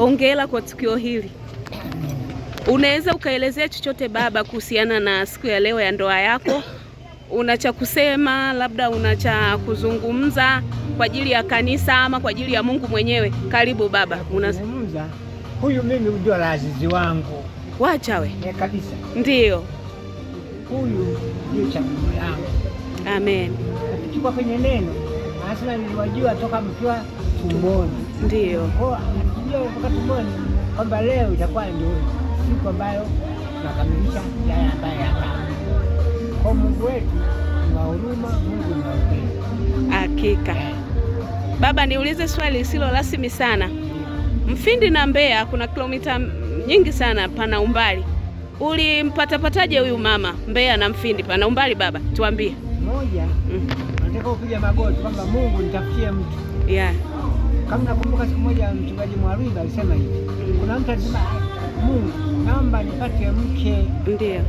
Hongera kwa tukio hili. Unaweza ukaelezea chochote baba kuhusiana na siku ya leo ya ndoa yako? Una cha kusema, labda una cha kuzungumza kwa ajili ya kanisa ama kwa ajili ya Mungu mwenyewe? Karibu baba. Unazungumza huyu, mimi ndio lazizi wangu. Wacha we. Kabisa. Ndio. Huyu ndio chaguo langu. Amen. Tukichukua kwenye neno, anasema niliwajua toka mkiwa tumboni. Ndio. Kwa ndio toka tumboni kwamba leo itakuwa ndio siku ambayo tunakamilisha yale ambayo yapanga. Kwa Mungu wetu ni wa huruma, Mungu ni wa upendo. Hakika. Baba, niulize swali lisilo rasmi sana. Mfindi na Mbeya kuna kilomita nyingi sana, pana umbali. Ulimpatapataje huyu mama? Mbeya na Mfindi pana umbali baba, tuambie. Moja, nataka kupiga magoti kwamba Mungu nitafutie mtu. Yeah. Kama nakumbuka siku moja mchungaji Mwarwiga alisema hivi. Kuna mtu alisema, Mungu naomba nipate mke. Ndio.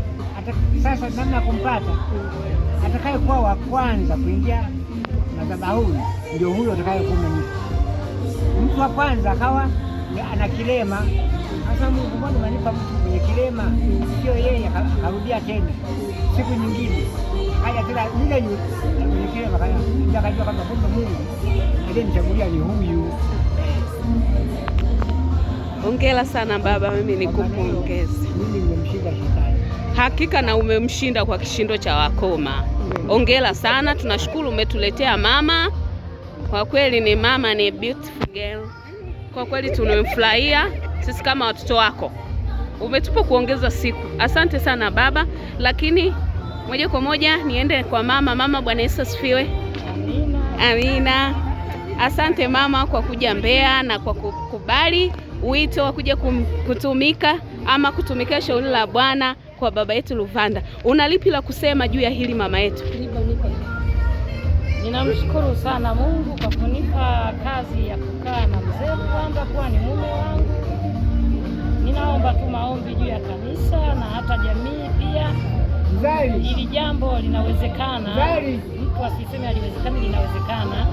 Sasa namna ya kumpata, atakaye kuwa wa kwanza kuingia madhabahuni ndio huyo atakayekuwa mtu wa kwanza akawa ana kilema. Sasa Mungu, mbona unanipa mtu mwenye kilema? Sio yeye akarudia tena siku nyingine haya tena yule mwenye kilema akajua kwamba Mungu aliyenichagulia ni huyu. Hongera sana baba, mimi nikupongeze. Mimi nimemshinda shetani. Hakika na umemshinda kwa kishindo cha wakoma. Hongera sana, tunashukuru umetuletea mama. Kwa kweli ni mama, ni beautiful girl. Kwa kweli tumemfurahia sisi kama watoto wako. Umetupa kuongeza siku. Asante sana baba, lakini moja kwa moja niende kwa mama. Mama, Bwana Yesu asifiwe. Amina. Amina. Asante mama kwa kuja Mbeya na kwa kukubali wito wa kuja kutumika ama kutumikia shauri la Bwana kwa baba yetu Luvanda. Una lipi la kusema juu ya hili mama yetu? Ninamshukuru sana Mungu kwa kunipa kazi ya kukaa na mzee Luvanda kuwa ni mume wangu. Ninaomba tu maombi juu ya kanisa na hata jamii pia. Hili jambo linawezekana. Mtu asiseme haliwezekani, linawezekana.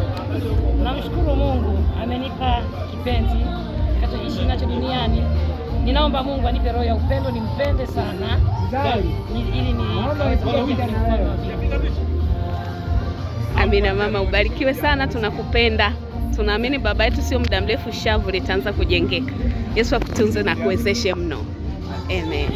Namshukuru Mungu amenipa kipenzi katika ishi nacho duniani. Ninaomba Mungu anipe roho ya upendo, nimpende sana ili Amina mama, ubarikiwe sana, tunakupenda. Tunaamini baba yetu sio muda mrefu shavu litaanza kujengeka. Yesu akutunze na kuwezeshe mno. Amen.